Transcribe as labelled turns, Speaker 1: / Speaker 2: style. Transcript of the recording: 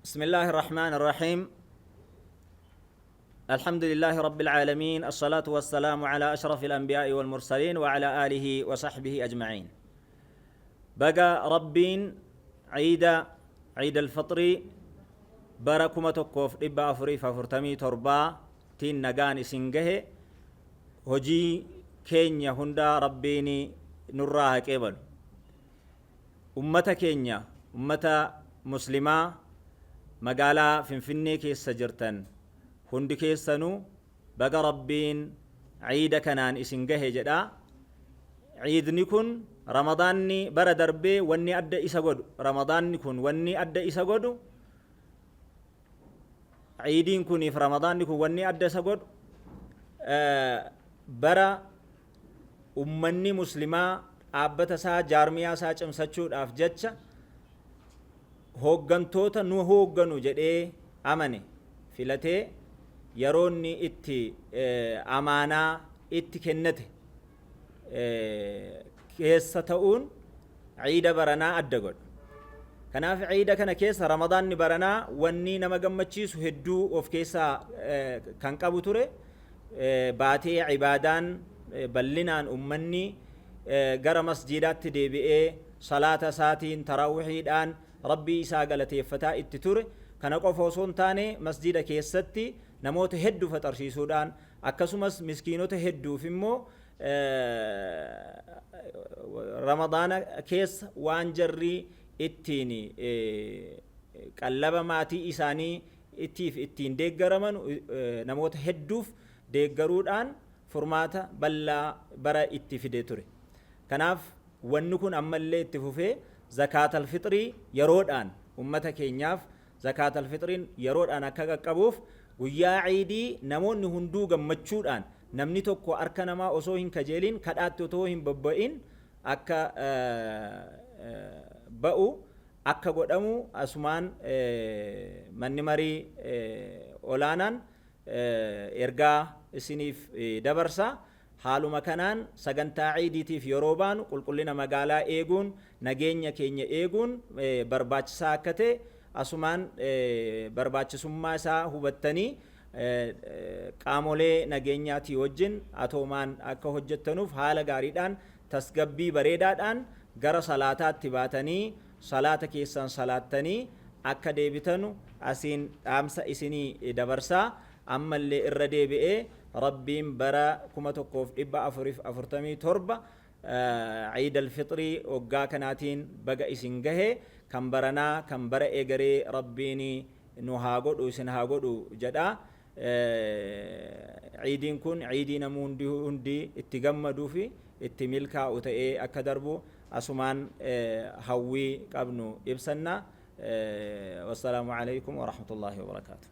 Speaker 1: بسم الله الرحمن الرحيم. الحمد لله رب العالمين، الصلاة والسلام على أشرف الأنبياء والمرسلين وعلى آله وصحبه أجمعين. بقى ربين عيد الفطر بركمة توقف إبا أفري ففرتمي تربا تين نغاني سنجه هجي كينيا هندا ربيني نراها كيبل أمتا كينيا أمتا مسلمة magaalaa finfinnee keessa jirtan hundi keessanuu baga rabbiin ciida kanaan isin gahe jedha. Ciidni kun ramadaanni bara darbee wanni adda isa godhu, ramadaanni kun wanni adda isa godhu, ciidiin kuniif ramadaanni kun wanni adda isa godhu bara ummanni muslimaa dhaabbata isaa jaarmiyaa isaa cimsachuudhaaf jecha hooggantoota nu hoogganu jedhee amane filatee yeroonni itti amaanaa itti kennate keessa ta'uun ciida baranaa adda godha. Kanaaf ciida kana keessa ramadaanni baranaa wanni nama gammachiisu hedduu of keessaa kan qabu ture. Baatee cibaadaan bal'inaan ummanni gara masjiidaatti deebi'ee salaata isaatiin taraawwihiidhaan rabbii isaa galateeffataa itti ture. Kana qofa osoo hin taane masjida keessatti namoota hedduu faxarsiisuudhaan akkasumas miskiinota hedduuf immoo ramadaana keessa waan jarrii ittiin qallaba maatii isaanii ittiin deeggaraman namoota hedduuf deeggaruudhaan furmaata bal'aa bara itti fide ture. Kanaaf wanni kun ammallee itti fufee zakaatal fixrii yeroodhaan ummata keenyaaf zakaatal fixriin yeroodhaan akka qaqqabuuf guyyaa ciidii namoonni hunduu gammachuudhaan namni tokko harka namaa osoo hin kajeelin kadhaatti otoo hin bobba'in akka ba'u akka godhamu asumaan manni marii olaanaan ergaa isiniif dabarsa. Haaluma kanaan sagantaa ciidiitiif yeroo baanu qulqullina magaalaa eeguun nageenya keenya eeguun barbaachisaa akka ta'e asumaan barbaachisummaa isaa hubattanii qaamolee nageenyaatii wajjin atoomaan akka hojjettanuuf haala gaariidhaan tasgabbii bareedaadhaan gara salaataatti baatanii salaata keessan salaattanii akka deebitanu asiin dhaamsa isinii dabarsaa. Ammallee irra deebi'ee rabbiin bara 1447 ciidal fixrii waggaa kanaatiin baga isin gahe kan baranaa kan bara eegaree rabbiin nu haa godhu isin haa godhu jedha. Ciidiin kun ciidii namni hundi itti gammaduu fi itti milkaa'u ta'ee akka darbu asumaan hawwii qabnu ibsanna. Wassalaamu alaikum wa rahmatullahi wa barakaatuh.